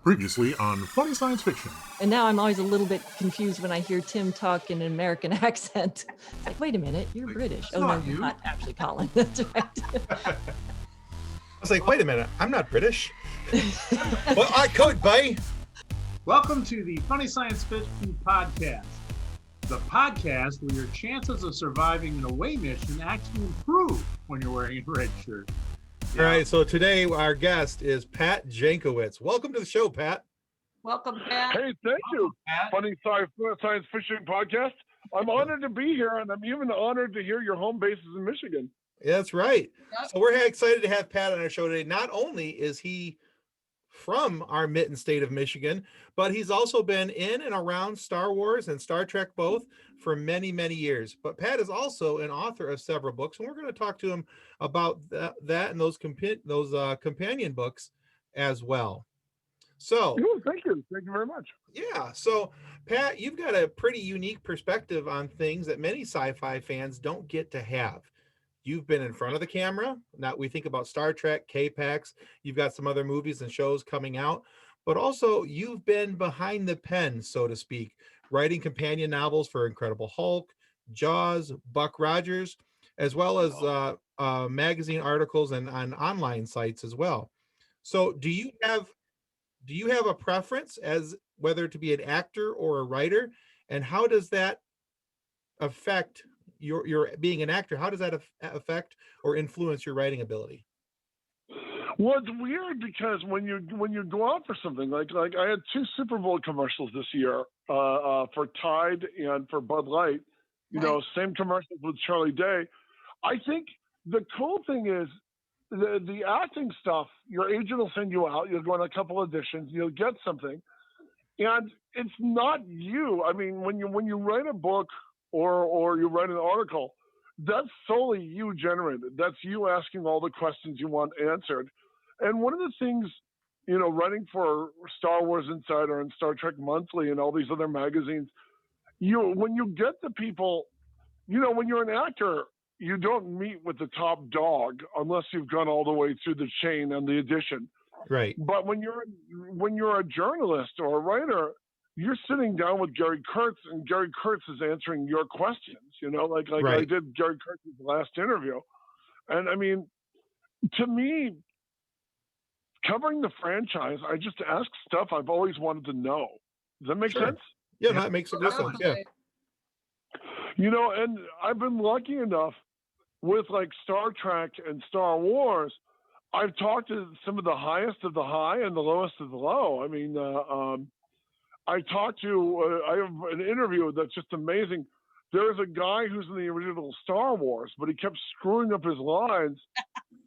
Previously on Funny Science Fiction. And now I'm always a little bit confused when I hear Tim talk in an American accent. It's like, wait a minute, you're British. Oh, no, you're not actually Colin. That's right. I was like, wait a minute, I'm not British. Well, I could be. Welcome to the Funny Science Fiction Podcast, the podcast where your chances of surviving an away mission actually improve when you're wearing a red shirt. All right, so today our guest is Pat Jankiewicz. Welcome to the show, Pat. Welcome, Pat. Hey, thank you. Pat. Funny Science Fiction Podcast. I'm honored to be here, and I'm even honored to hear your home base is in Michigan. Yeah, that's right. So we're excited to have Pat on our show today. Not only is he from our mitten state of Michigan, but he's also been in and around Star Wars and Star Trek both for many, many years. But Pat is also an author of several books, and we're going to talk to him about that and those companion books as well. So, Thank you very much. yeah. So, Pat, you've got a pretty unique perspective on things that many sci-fi fans don't get to have. You've been in front of the camera. Now we think about Star Trek, K-Pax. You've got some other movies and shows coming out, but also you've been behind the pen, so to speak, writing companion novels for Incredible Hulk, Jaws, Buck Rogers, as well as magazine articles and on online sites as well. So do you have a preference as whether to be an actor or a writer, and how does that affect your being an actor? How does that affect or influence your writing ability? Well, it's weird because when you go out for something like I had 2 Super Bowl commercials this year for Tide and for Bud Light. You know, same commercials with Charlie Day. I think the cool thing is the acting stuff. Your agent will send you out. You'll go on a couple auditions. You'll get something, and it's not you. I mean, when you write a book or you write an article, that's solely you generated. That's you asking all the questions you want answered. And one of the things, you know, writing for Star Wars Insider and Star Trek Monthly and all these other magazines, when you get the people, you know, when you're an actor, you don't meet with the top dog unless you've gone all the way through the chain and the audition. Right. But when you're a journalist or a writer, you're sitting down with Gary Kurtz, and Gary Kurtz is answering your questions, you know, like right. I did Gary Kurtz's last interview. And I mean, to me, covering the franchise, I just ask stuff I've always wanted to know. Does that make sense? Yeah, that makes a good sense. Yeah. You know, and I've been lucky enough with like Star Trek and Star Wars. I've talked to some of the highest of the high and the lowest of the low. I mean, I talked to, I have an interview that's just amazing. There's a guy who's in the original Star Wars, but he kept screwing up his lines.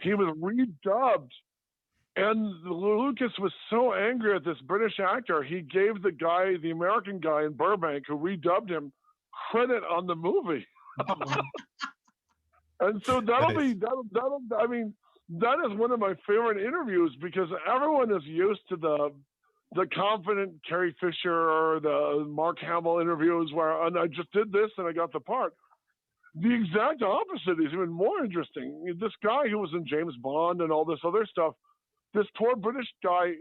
He was redubbed. And Lucas was so angry at this British actor, he gave the American guy in Burbank who redubbed him credit on the movie. And so that'll I mean, that is one of my favorite interviews because everyone is used to the confident Carrie Fisher or the Mark Hamill interviews where and I just did this and I got the part. The exact opposite is even more interesting. This guy who was in James Bond and all this other stuff, this poor British guy,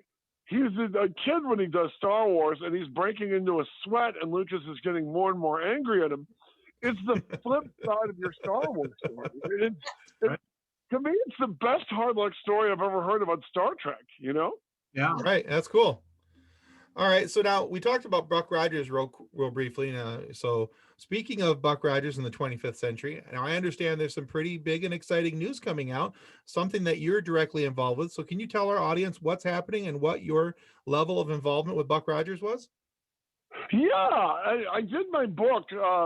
he's a kid when he does Star Wars and he's breaking into a sweat and Lucas is getting more and more angry at him. It's the flip side of your Star Wars story. To me, it's the best hard luck story I've ever heard about Star Trek, you know? Yeah. Right. That's cool. All right. So now we talked about Buck Rogers real briefly. So speaking of Buck Rogers in the 25th century, now I understand there's some pretty big and exciting news coming out, something that you're directly involved with. So can you tell our audience what's happening and what your level of involvement with Buck Rogers was? Yeah, I did my book,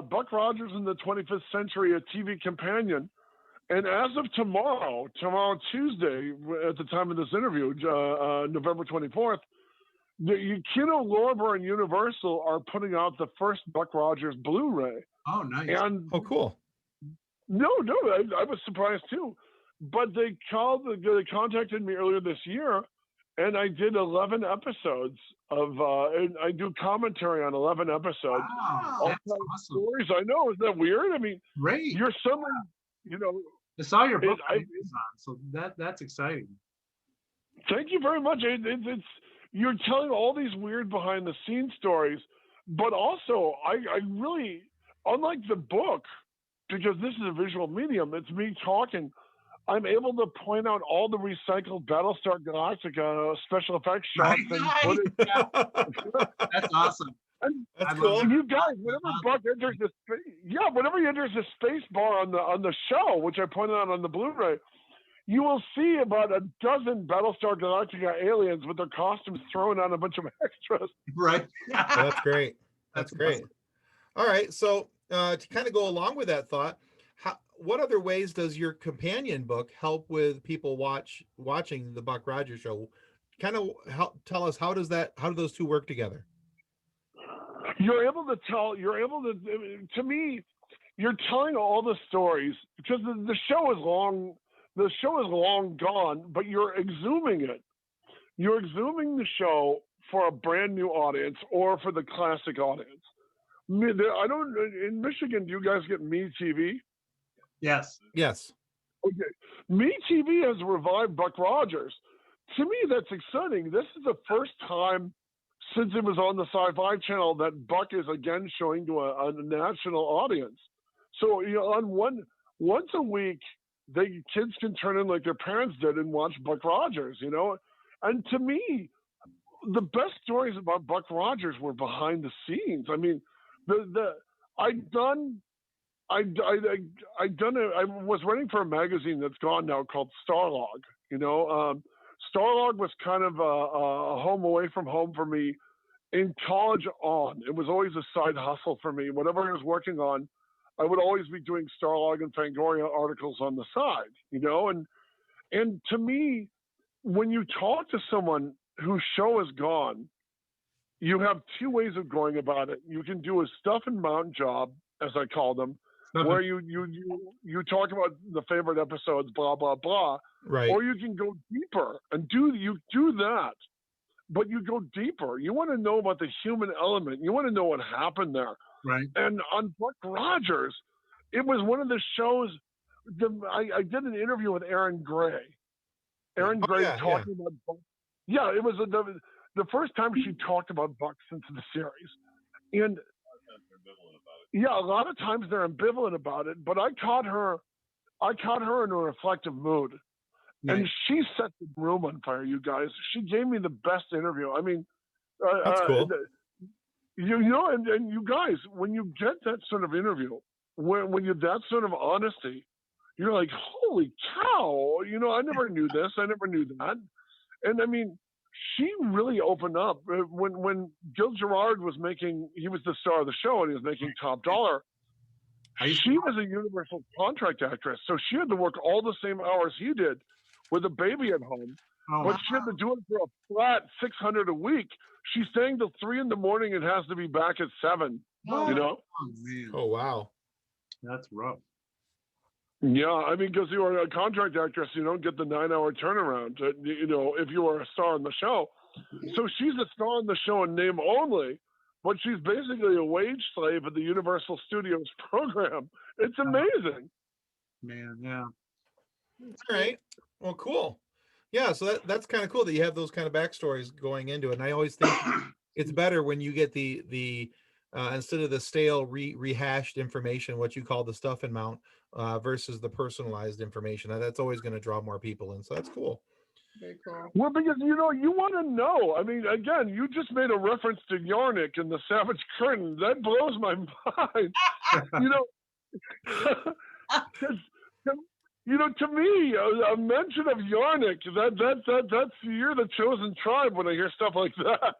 Buck Rogers in the 25th Century, a TV companion. And as of tomorrow, Tuesday, at the time of this interview, November 24th, Kino Lorber and Universal are putting out the first Buck Rogers Blu-ray. Oh, nice. And cool. No, I was surprised too. But they contacted me earlier this year, and I did 11 episodes of, and I do commentary on 11 episodes. Wow, that's awesome. Stories. I know, isn't that weird? I mean, great. You're suddenly, you know. I saw your book on Amazon, so that's exciting. Thank you very much. you're telling all these weird behind the scenes stories, but also I really, unlike the book, because this is a visual medium, it's me talking. I'm able to point out all the recycled Battlestar Galactica special effects shots and footage. That's awesome. And That's cool. you guys, whenever Buck enters the whenever he enters the space bar on the show, which I pointed out on the Blu-ray, you will see about a dozen Battlestar Galactica aliens with their costumes thrown on a bunch of extras. Right. Well, that's great. That's great. Awesome. All right. So to kind of go along with that thought, what other ways does your companion book help with people watching the Buck Rogers show? Kind of tell us how do those two work together? To me, you're telling all the stories because the show is long. The show is long gone, but you're exhuming it. You're exhuming the show for a brand new audience or for the classic audience. In Michigan, do you guys get MeTV? Yes. Yes. Okay. MeTV has revived Buck Rogers. To me, that's exciting. This is the first time since it was on the Sci-Fi Channel that Buck is again showing to a national audience. So, on once a week, kids can turn in like their parents did and watch Buck Rogers, And to me, the best stories about Buck Rogers were behind the scenes. I mean, I was writing for a magazine that's gone now called Starlog. Starlog was kind of a home away from home for me in college on. It was always a side hustle for me. Whatever I was working on, I would always be doing Starlog and Fangoria articles on the side, and to me, when you talk to someone whose show is gone, you have two ways of going about it. You can do a stuff and mount job, as I call them, where you talk about the favorite episodes, blah, blah, blah. Right. Or you can go deeper and do that, but you go deeper. You want to know about the human element. You want to know what happened there. Right. And on Buck Rogers, it was one of the shows. I did an interview with Aaron Gray. Aaron Gray talking about Buck. Yeah, it was the first time she talked about Buck since the series. And yeah, a lot of times they're ambivalent about it, but I caught her in a reflective mood. Right. And she set the room on fire, you guys. She gave me the best interview. I mean, that's cool. And you guys, when you get that sort of interview, when you that sort of honesty, you're like, holy cow! I never knew this. I never knew that. And I mean, she really opened up when Gil Gerard he was the star of the show and he was making top dollar. She was a Universal contract actress, so she had to work all the same hours he did with a baby at home. But she had to do it for a flat $600 a week. She's staying till 3 a.m. and has to be back at 7. Oh, man. Oh wow, that's rough. Yeah, I mean, because you are a contract actress, you don't get the 9-hour turnaround. If you are a star on the show, so she's a star on the show in name only, but she's basically a wage slave at the Universal Studios program. It's amazing. Man, yeah. All right. Well, cool. Yeah, so that's kind of cool that you have those kind of backstories going into it. And I always think it's better when you get the instead of the stale rehashed information, what you call the stuff and mount, versus the personalized information. That's always going to draw more people in. So that's cool. Very cool. Well, because you want to know. I mean, again, you just made a reference to Yarnik and the Savage Curtain. That blows my mind. To me, a mention of Yarnik, that's you're the chosen tribe when I hear stuff like that.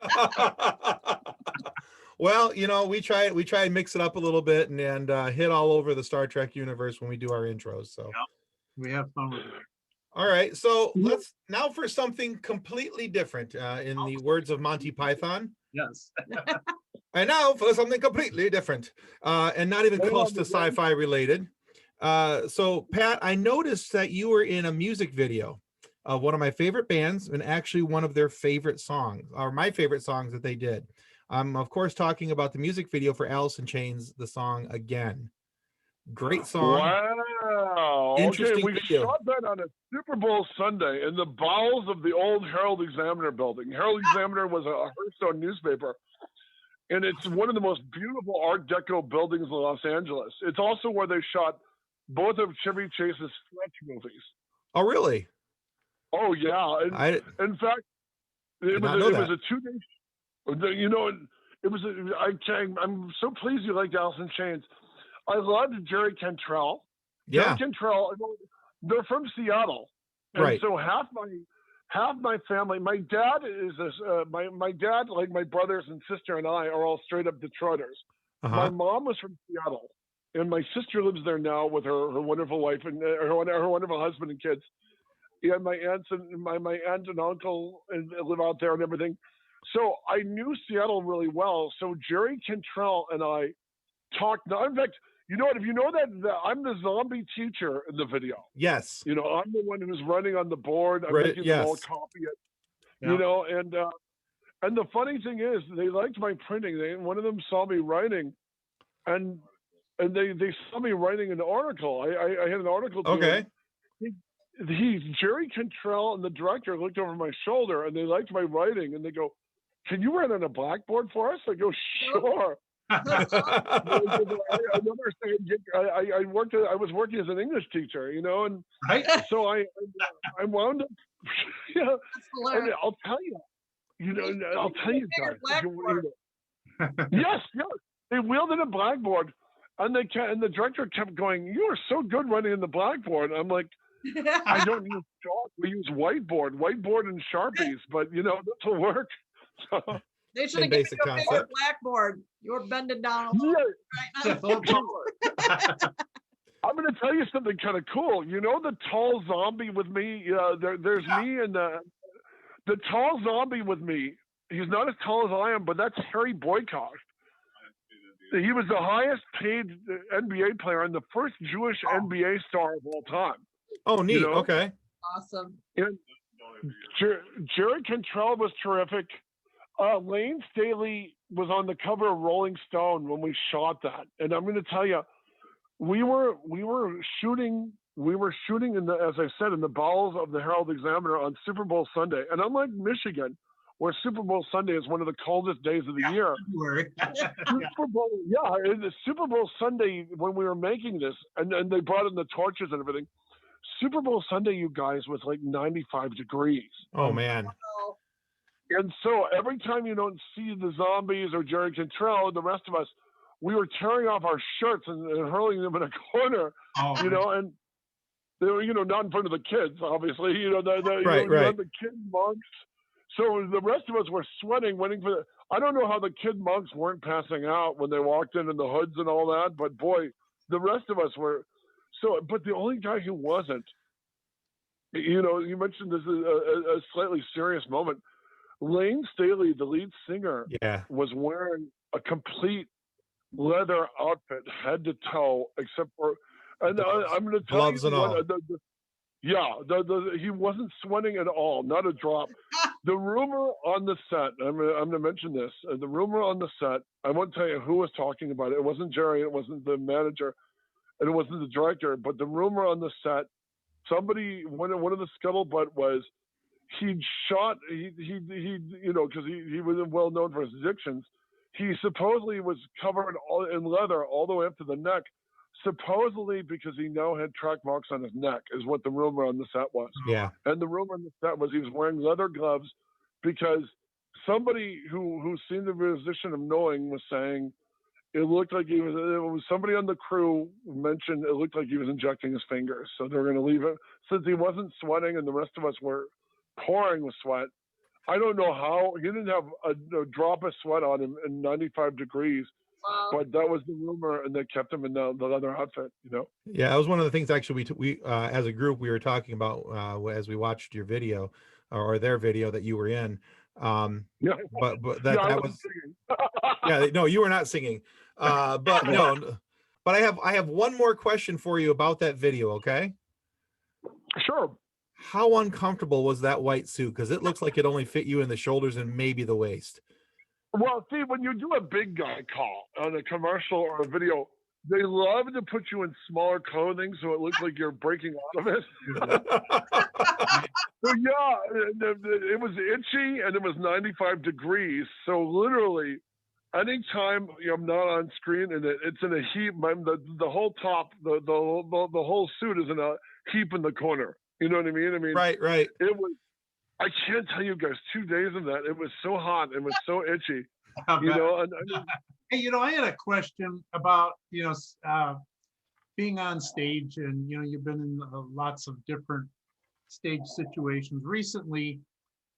Well, we try and mix it up a little bit and hit all over the Star Trek universe when we do our intros. So we have fun with it. All right, so let's now for something completely different. In the words of Monty Python. Yes. And now for something completely different, and not even close to sci-fi related. So Pat, I noticed that you were in a music video of one of my favorite bands and actually one of their favorite songs, or my favorite songs that they did. I'm of course talking about the music video for Alice in Chains, the song Again. Great song. Wow. Wow. Interesting Okay, we video. shot that on a Super Bowl Sunday in the bowels of the old Herald Examiner building. Herald Examiner was a Hearthstone newspaper, and it's one of the most beautiful Art Deco buildings in Los Angeles. It's also where they shot both of Chevy Chase's Fletch movies. Oh, really? Oh, yeah. And, in fact, it was a 2-day. You know, I'm so pleased you liked Alice in Chains. I loved Jerry Cantrell. Yeah. Jerry Cantrell, they're from Seattle. And Right. so half my family, my dad is my dad, like my brothers and sister and I, are all straight up Detroiters. Uh-huh. My mom was from Seattle, and my sister lives there now with her wonderful wife and her wonderful husband and kids. And my aunts and my aunt and uncle live out there and everything. So I knew Seattle really well. So Jerry Cantrell and I talked. Now, in fact, you know what? If you know that I'm the zombie teacher in the video. Yes. You know, I'm the one who's running on the board. I'm making them all copy it. Yeah. You know, and the funny thing is, they liked my printing. One of them saw me writing, and they saw me writing an article. I had an article. Okay. Jerry Cantrell and the director looked over my shoulder, and they liked my writing, and they go, "Can you write on a blackboard for us?" I go, "Sure." I was working as an English teacher, you know, and so I wound up. Yeah, and I'll tell you, guys. Yes, they wheeled in a blackboard, and the director kept going, "You are so good writing in the blackboard." I'm like, "I don't use chalk. We use whiteboard and Sharpies, but you know this will work." So, they should have given you a bigger blackboard. You were bending down a little right now. I'm going to tell you something kind of cool. You know the tall zombie with me? There's me and the tall zombie with me. He's not as tall as I am, but that's Harry Boykoff. He was the highest paid NBA player and the first Jewish NBA star of all time. Oh, neat. You know? Okay. Awesome. And Jerry Cantrell was terrific. Lane Staley was on the cover of Rolling Stone when we shot that, and I'm going to tell you, we were shooting in the, as I said, in the bowels of the Herald Examiner on Super Bowl Sunday, and unlike Michigan, where Super Bowl Sunday is one of the coldest days of the year, Super Bowl Sunday when we were making this, and they brought in the torches and everything. Super Bowl Sunday, you guys, was like 95 degrees. Oh man. And so every time you don't see the zombies or Jerry Cantrell, the rest of us, we were tearing off our shirts and hurling them in a corner, you know, and they were, you know, not in front of the kids, obviously, you know, the kid monks. So the rest of us were sweating, waiting for I don't know how the kid monks weren't passing out when they walked in the hoods and all that, but boy, the rest of us were. So, but the only guy who wasn't, you know, you mentioned this is a slightly serious moment. Lane Staley, the lead singer, was wearing a complete leather outfit, head to toe, except for, and I'm going to tell gloves you, and all. He wasn't sweating at all, not a drop. The rumor on the set, I'm going to mention this. The rumor on the set, I won't tell you who was talking about it. It wasn't Jerry, it wasn't the manager, and it wasn't the director. But the rumor on the set, one of the scuttlebutt was, he'd shot, you know, because he was well known for his addictions. He supposedly was covered in leather all the way up to the neck, supposedly because he now had track marks on his neck, is what the rumor on the set was. Yeah. And the rumor on the set was he was wearing leather gloves because somebody who seemed to be a position of knowing was saying it looked like it was somebody on the crew mentioned it looked like he was injecting his fingers. So they were going to leave it since he wasn't sweating and the rest of us were pouring with sweat. I don't know how he didn't have a drop of sweat on him in 95 degrees, but that was the rumor, and they kept him in the leather outfit. You know. Yeah, that was one of the things actually we as a group we were talking about as we watched your video or their video that you were in. But that was no, you were not singing. But no, but I have one more question for you about that video. Okay. Sure. How uncomfortable was that white suit? Because it looks like it only fit you in the shoulders and maybe the waist. Well, see, when you do a big guy call on a commercial or a video, They love to put you in smaller clothing so it looks like you're breaking out of it. So yeah, it was itchy and it was 95 degrees. So literally, anytime I'm not on screen and it's in a heap, the whole top, the whole suit is in a heap in the corner. You know what I mean? Right. It was. I can't tell you guys, 2 days of that. It was so hot. It was so itchy. Hey, I had a question about, being on stage, and, you've been in lots of different stage situations. Recently,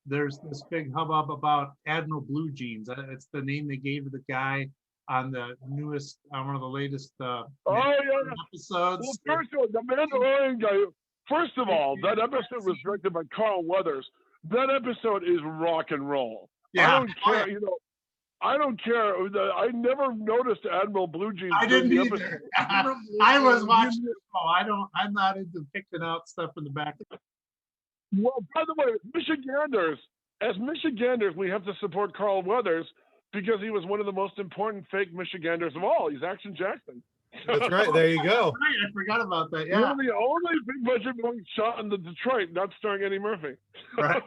there's this big hubbub about Admiral Blue Jeans. It's the name they gave to the guy on the newest, one of the latest episodes. Well, first of all, the Mandalorian guy, first of all, that episode was directed by Carl Weathers. That episode is rock and roll. Yeah. I don't care, I don't care. I never noticed Admiral Blue Jeans. I didn't either. I was watching it. I'm not into picking out stuff in the back. Well, by the way, as Michiganders, we have to support Carl Weathers because he was one of the most important fake Michiganders of all. He's Action Jackson. That's right. There you go. Right, I forgot about that. Yeah. You're the only big budget movie shot in the Detroit, not starring Eddie Murphy. Right.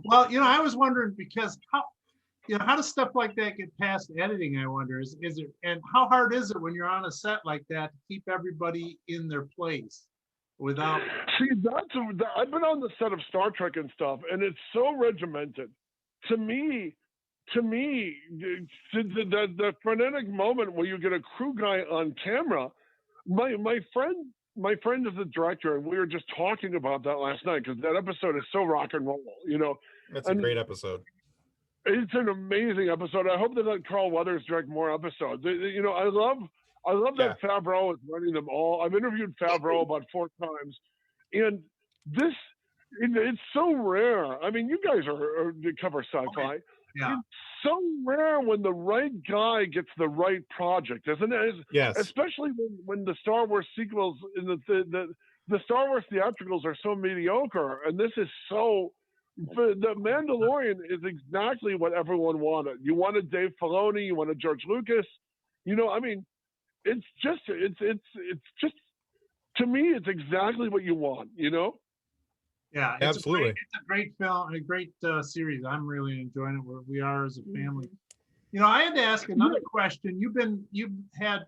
Well, I was wondering because how does stuff like that get past editing? I wonder is it, and how hard is it when you're on a set like that to keep everybody in their place without? See, I've been on the set of Star Trek and stuff, and it's so regimented. To me, the frenetic moment where you get a crew guy on camera. My friend is the director, and we were just talking about that last night because that episode is so rock and roll. That's a great episode. It's an amazing episode. I hope they let Carl Weathers direct more episodes. I love that Favreau is running them all. I've interviewed Favreau about 4 times, and it's so rare. I mean, you guys you cover sci-fi. Yeah. It's so rare when the right guy gets the right project, isn't it? Yes. Especially when the Star Wars sequels and the Star Wars theatricals are so mediocre, and this is so. The Mandalorian is exactly what everyone wanted. You wanted Dave Filoni, you wanted George Lucas. It's just to me, it's exactly what you want. Yeah, absolutely. It's a great film, a great series. I'm really enjoying it. Where we are as a family. I had to ask another question. You've had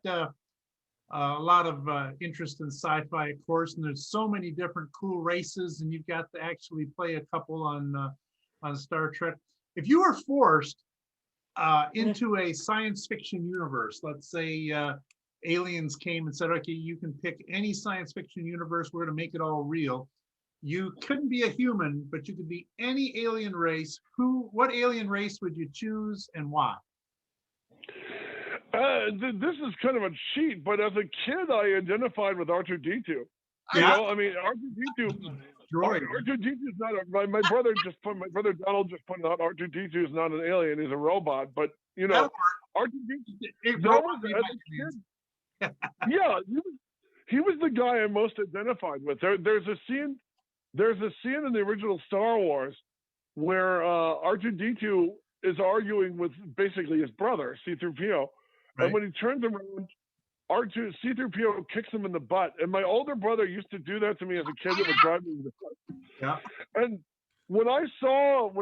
a lot of interest in sci-fi, of course, and there's so many different cool races, and you've got to actually play a couple on Star Trek. If you were forced into a science fiction universe, let's say aliens came and said, okay, you can pick any science fiction universe, we're going to make it all real. You couldn't be a human, but you could be any alien race. What alien race would you choose and why? This is kind of a cheat, but as a kid, I identified with R2-D2. R2-D2. R2-D2 is not. My brother Donald just pointed out R2-D2 is not an alien; he's a robot. But R2-D2. Yeah, he was the guy I most identified with. There's a scene in the original Star Wars where R2-D2 is arguing with basically his brother C-3PO. Right. And when he turns around, C-3PO kicks him in the butt. And my older brother used to do that to me as a kid. It would drive me nuts. Yeah. And when I saw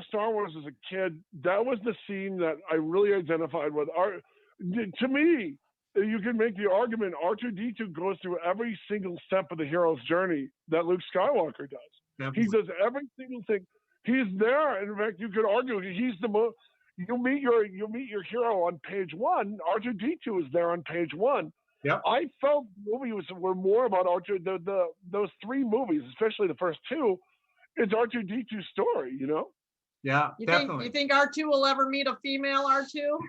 Star Wars as a kid, that was the scene that I really identified with. To me, you can make the argument R2-D2 goes through every single step of the hero's journey that Luke Skywalker does. Definitely. He does every single thing. He's there. In fact, you could argue he's the most. You meet your hero on page 1. R2-D2 is there on page 1. Yeah. I felt movies were more about those 3 movies, especially the first 2. It's R2-D2's story, Yeah, definitely. You think R2 will ever meet a female R2?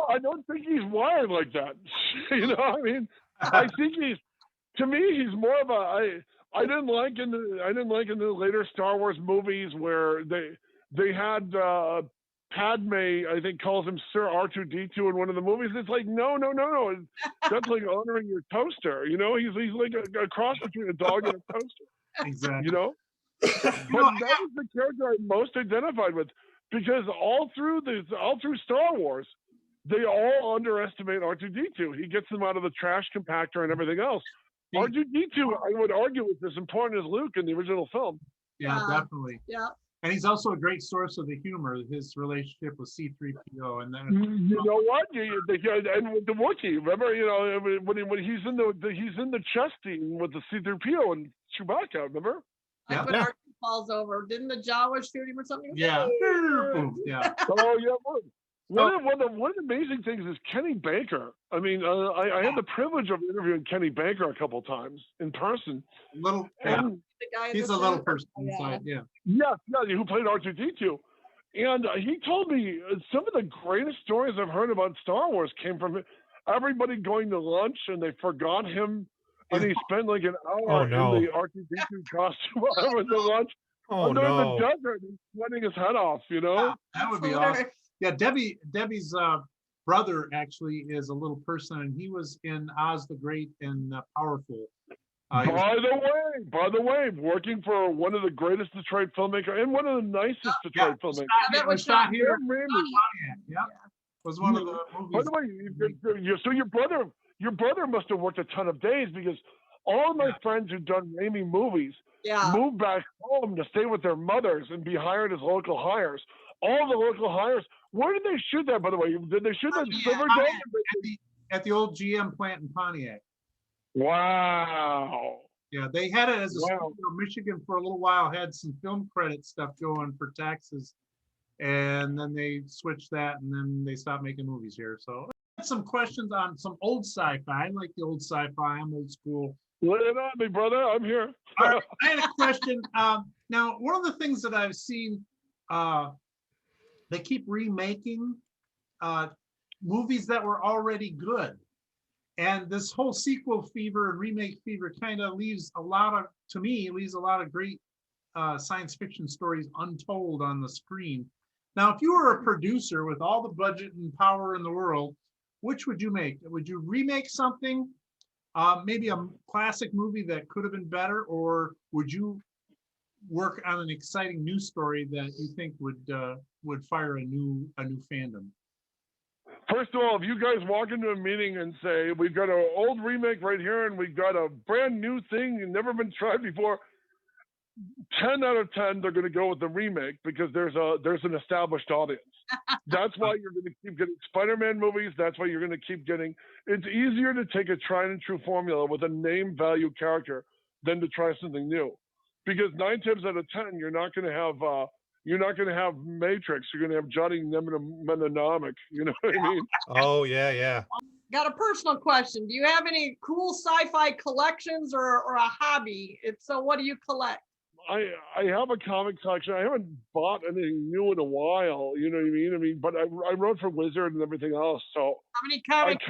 I don't think he's wired like that. I think to me, he's more of a. I didn't like in the later Star Wars movies where they had Padme, I think, calls him Sir R2-D2 in one of the movies. It's like, no. That's like honoring your toaster. He's like a cross between a dog and a toaster. Exactly. But that was the character I most identified with because all through Star Wars, they all underestimate R2-D2. He gets them out of the trash compactor and everything else. R2-D2, I would argue, is as important as Luke in the original film. Yeah, definitely. Yeah. And he's also a great source of the humor, his relationship with C-3PO. And then, you know what? And with the Wookiee, remember, when he's in the chess scene with the C-3PO and Chewbacca, remember? Like when Archie falls over, didn't the Jawa shoot him or something? Yeah. Yeah. Oh yeah. One of the amazing things is Kenny Baker. I mean, I had the privilege of interviewing Kenny Baker a couple times in person. He's a little person inside, yeah. Yeah, who played R2-D2. And he told me some of the greatest stories I've heard about Star Wars came from everybody going to lunch and they forgot him. And he spent like an hour in the R2-D2 costume over the lunch. Oh, the no. desert and sweating his head off, you know? That would be awesome. Yeah, Debbie's brother actually is a little person, and he was in Oz the Great and Powerful. By the way, working for one of the greatest Detroit filmmakers and one of the nicest Detroit filmmakers. That was shot here. Yeah, was one of the movies. By the way, so your brother must have worked a ton of days, because all of my friends who've done Raimi movies moved back home to stay with their mothers and be hired as local hires. All the local hires. Where did they shoot that, by the way? Did they shoot that in Silverdome? At the old GM plant in Pontiac. Wow. Yeah, they had it as a studio. Michigan for a little while had some film credit stuff going for taxes, and then they switched that, and then they stopped making movies here. So I had some questions on some old sci-fi. I like the old sci-fi. I'm old school. Lay it on me, brother. I'm here. All right, I had a question. Now, one of the things that I've seen, they keep remaking movies that were already good. And this whole sequel fever and remake fever kind of leaves a lot of great science fiction stories untold on the screen. Now, if you were a producer with all the budget and power in the world, which would you make? Would you remake something, maybe a classic movie that could have been better, or would you work on an exciting new story that you think would fire a new fandom? First of all, if you guys walk into a meeting and say, we've got an old remake right here and we've got a brand new thing and never been tried before, 10 out of 10, they're going to go with the remake, because there's an established audience. That's why you're going to keep getting Spider-Man movies. That's why you're going to keep getting, it's easier to take a tried and true formula with a name value character than to try something new. Because 9 times out of 10, you're not going to have Matrix. You're going to have Johnny Mnemonic. You know what I mean? Oh, yeah. Got a personal question. Do you have any cool sci-fi collections or a hobby? If so, what do you collect? I have a comic collection. I haven't bought anything new in a while. You know what I mean? But I wrote for Wizard and everything else. So how many comics?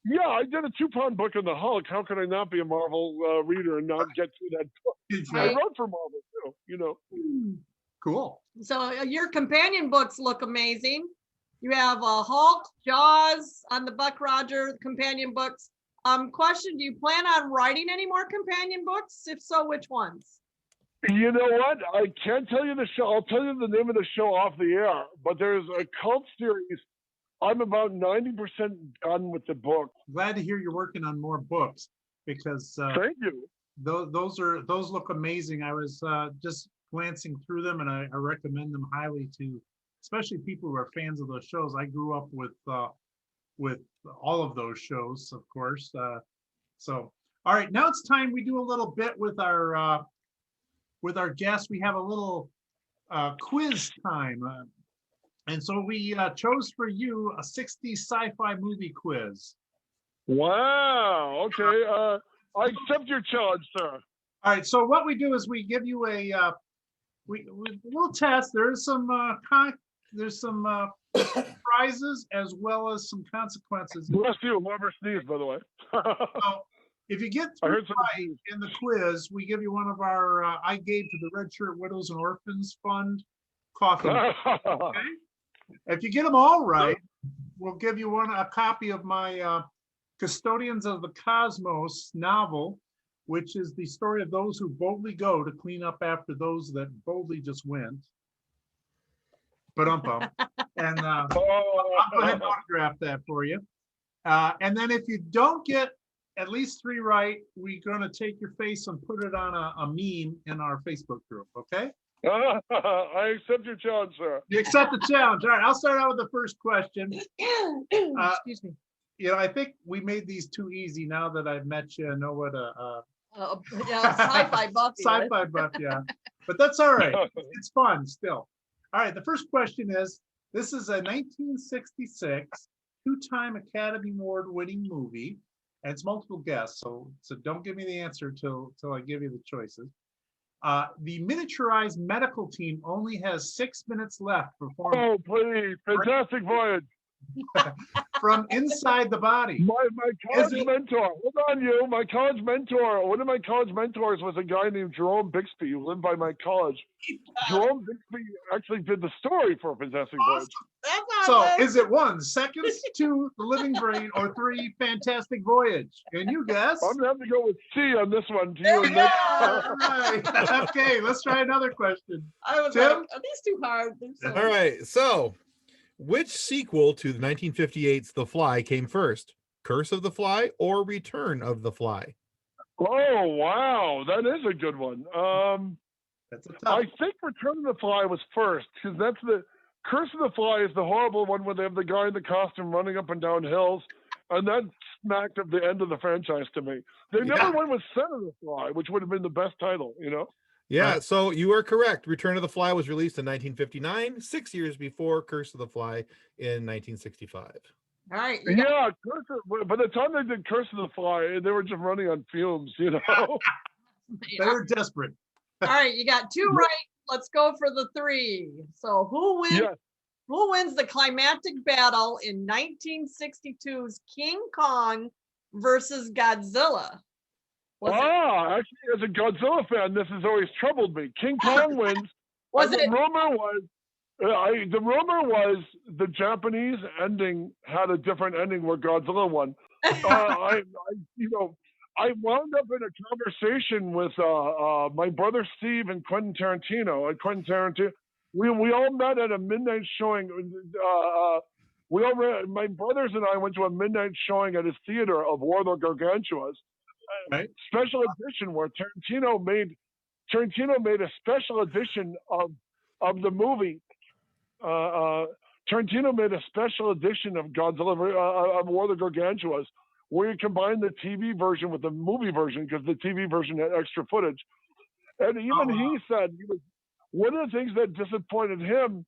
Yeah, I did a 2-pound book on the Hulk. How could I not be a Marvel reader and not get through that book? I wrote for Marvel too, you know. Cool. So your companion books look amazing. You have Hulk, Jaws on the Buck Rogers companion books. Question, do you plan on writing any more companion books? If so, which ones? You know what? I can't tell you the show. I'll tell you the name of the show off the air. But there's a cult series. I'm about 90% done with the book. Glad to hear you're working on more books, because thank you. Those look amazing. I was just glancing through them, and I recommend them highly to, especially people who are fans of those shows. I grew up with all of those shows, of course. So, all right, now it's time we do a little bit with our guests. We have a little quiz time. And so we chose for you a 60s sci-fi movie quiz. Wow. Okay. I accept your challenge, sir. All right. So what we do is we give you a we'll test. There's some prizes as well as some consequences. Bless you. Whoever sneezed, by the way. So if you get through right in the quiz, we give you one of our I gave to the Red Shirt Widows and Orphans Fund coffee. Okay. If you get them all right, we'll give you a copy of my Custodians of the Cosmos novel, which is the story of those who boldly go to clean up after those that boldly just went. But And I'll go ahead and autograph that for you. And then if you don't get at least 3 right, we're going to take your face and put it on a meme in our Facebook group, okay? I accept your challenge, sir. You accept the challenge. All right, I'll start out with the first question. Excuse me. You know, I think we made these too easy now that I've met you. I know what Sci-fi buff. sci-fi buff, yeah. But that's all right. It's fun still. All right, the first question is, this is a 1966 2-time Academy Award winning movie, and it's multiple guests, so don't give me the answer till I give you the choices. The miniaturized medical team only has 6 minutes left before. Oh, please. Fantastic Voyage. From Inside the Body. My college mentor. Hold on, you. My college mentor. One of my college mentors was a guy named Jerome Bixby who lived by my college. Jerome Bixby actually did the story for Fantastic Voyage. So is it 1, Seconds, 2, The Living Brain, or 3, Fantastic Voyage? Can you guess? I'm gonna have to go with C on this one. All right. Okay, let's try another question. I was Tim? like, are these too hard? All right. So, which sequel to the 1958's The Fly came first? Curse of the Fly or Return of the Fly? Oh, wow. That is a good one. That's a tough. I think Return of the Fly was first, because that's the Curse of the Fly is the horrible one where they have the guy in the costume running up and down hills, and that smacked up the end of the franchise to me. They never went with Son of the Fly, which would have been the best title, you know? Yeah, so you are correct. Return of the Fly was released in 1959, 6 years before Curse of the Fly in 1965. All right. Yeah, by the time they did Curse of the Fly, they were just running on fumes, you know? They were desperate. All right, you got 2 right. Let's go for the 3. So who wins? Yes. Who wins the climactic battle in 1962's King Kong versus Godzilla? Actually, as a Godzilla fan, this has always troubled me. King Kong wins. The rumor was the Japanese ending had a different ending where Godzilla won. I wound up in a conversation with my brother Steve and Quentin Tarantino. We all met at a midnight showing. My brothers and I went to a midnight showing at his theater of War of the Gargantuas, special edition where Tarantino made a special edition of the movie. Tarantino made a special edition of Godzilla of War of the Gargantuas, where you combine the TV version with the movie version because the TV version had extra footage. And even he said one of the things that disappointed him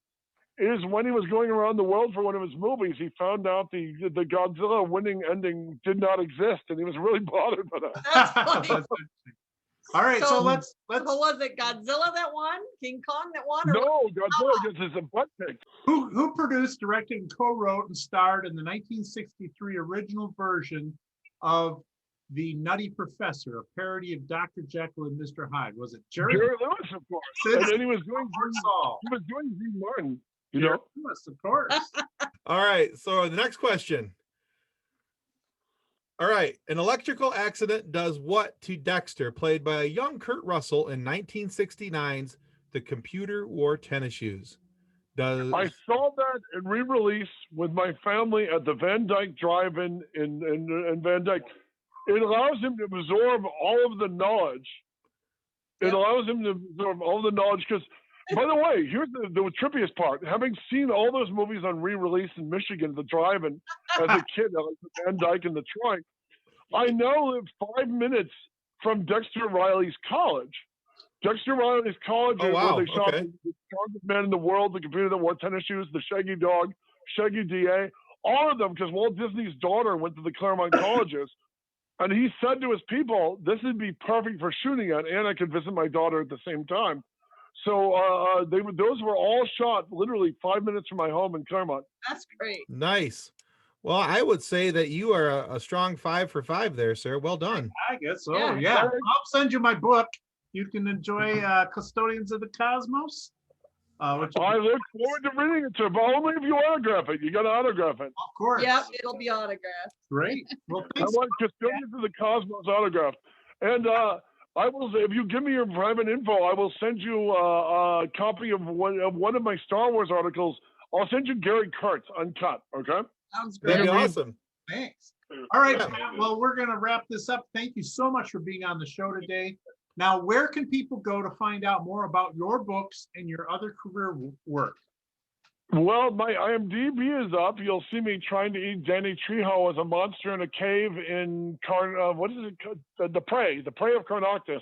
is when he was going around the world for one of his movies, he found out the Godzilla winning ending did not exist, and he was really bothered by that. That's funny. All right, so let's. So was it Godzilla that won? King Kong that won? No, Godzilla gets his butt kicked. Who produced, directed, and co-wrote and starred in the 1963 original version of The Nutty Professor, a parody of Dr. Jekyll and Mr. Hyde? Was it Jerry Lewis, of course. And then he was doing Dean Martin. You know? Lewis, of course. All right, so the next question. All right, an electrical accident does what to Dexter, played by a young Kurt Russell in 1969's The Computer Wore Tennis Shoes? I saw that in re-release with my family at the Van Dyke Drive-In in Van Dyke. It allows him to absorb all of the knowledge. It allows him to absorb all the knowledge because, by the way, here's the trippiest part. Having seen all those movies on re-release in Michigan, the drive-in, as a kid, at Van Dyke and the Troy, I now live 5 minutes from Dexter Riley's college. Dexter Riley's college is where they shot the strongest man in the world, the computer that wore tennis shoes, the Shaggy Dog, Shaggy DA, all of them, because Walt Disney's daughter went to the Claremont colleges. And he said to his people, this would be perfect for shooting at, and I could visit my daughter at the same time. So those were all shot literally 5 minutes from my home in Claremont. That's great. Nice. Well, I would say that you are a strong 5 for 5 there, sir. Well done. I guess so. Yeah. I'll send you my book. You can enjoy Custodians of the Cosmos. I look forward to reading it, sir, but only if you autograph it. You got to autograph it. Of course. Yep, it'll be autographed. Great. Well, I want Custodians of the Cosmos autographed. And I will, if you give me your private info, I will send you a copy of one of my Star Wars articles I'll send you Gary Kurtz uncut. Okay. Sounds great. That'd be awesome. Thanks. All right, Yeah. Pat, well, we're going to wrap this up. Thank you so much for being on the show today. Now, where can people go to find out more about your books and your other career work? Well, my IMDb is up. You'll see me trying to eat Danny Trejo as a monster in a cave in what is it? The Prey of Carnoctus.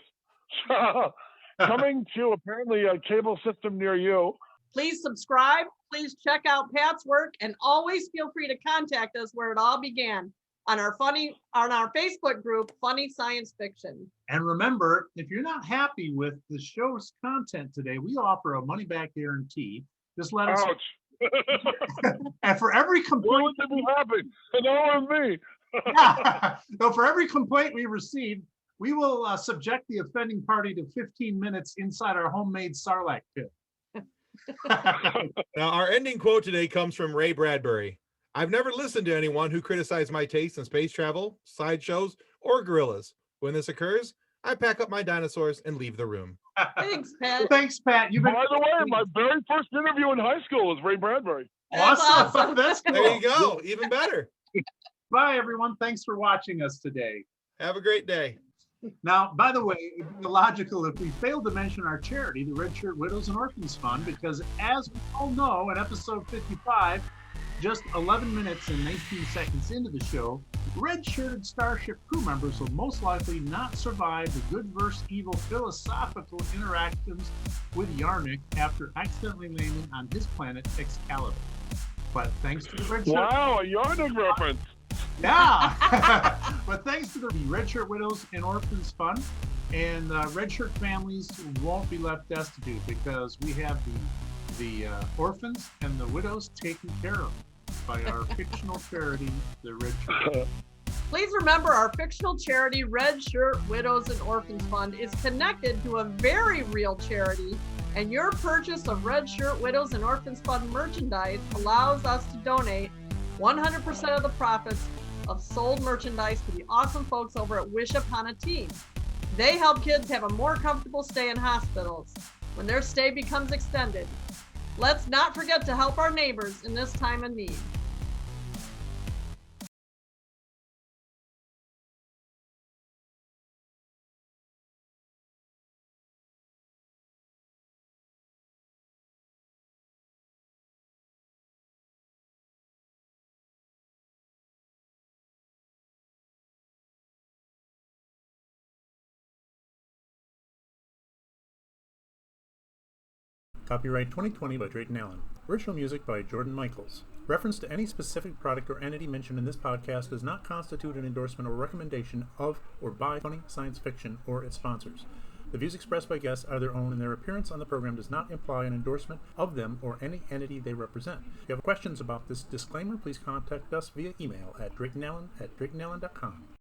Coming to apparently a cable system near you. Please subscribe. Please check out Pat's work, and always feel free to contact us where it all began on our Facebook group, Funny Science Fiction. And remember, if you're not happy with the show's content today, we offer a money-back guarantee. Just let us. Ouch. And for every What complaint, would be happy? And all of me. so for every complaint we receive, we will subject the offending party to 15 minutes inside our homemade Sarlacc pit. Now, our ending quote today comes from Ray Bradbury. I've never listened to anyone who criticized my taste in space travel, sideshows, or gorillas. When this occurs, I pack up my dinosaurs and leave the room. Thanks, Pat. Thanks, Pat. You've been By the way, my very first interview in high school was Ray Bradbury. That's awesome. That's cool. There you go. Even better. Bye, everyone. Thanks for watching us today. Have a great day. Now, by the way, it'd be illogical if we failed to mention our charity, the Red Shirt Widows and Orphans Fund, because as we all know, in episode 55, just 11 minutes and 19 seconds into the show, red-shirted Starship crew members will most likely not survive the good versus evil philosophical interactions with Yarnik after accidentally landing on his planet Excalibur. But thanks to the Red Shirt... Wow, a Yarnig reference. Yeah, but thanks to the Red Shirt Widows and Orphans Fund, and Red Shirt families won't be left destitute because we have the orphans and the widows taken care of by our fictional charity, the Red Shirt. Please remember, our fictional charity, Red Shirt Widows and Orphans Fund, is connected to a very real charity, and your purchase of Red Shirt Widows and Orphans Fund merchandise allows us to donate 100% of the profits of sold merchandise to the awesome folks over at Wish Upon a Teen. They help kids have a more comfortable stay in hospitals when their stay becomes extended. Let's not forget to help our neighbors in this time of need. Copyright 2020 by Drayton Allen. Original music by Jordan Michaels. Reference to any specific product or entity mentioned in this podcast does not constitute an endorsement or recommendation of or by Funny Science Fiction or its sponsors. The views expressed by guests are their own, and their appearance on the program does not imply an endorsement of them or any entity they represent. If you have questions about this disclaimer, please contact us via email at draytonallen@draytonallen.com.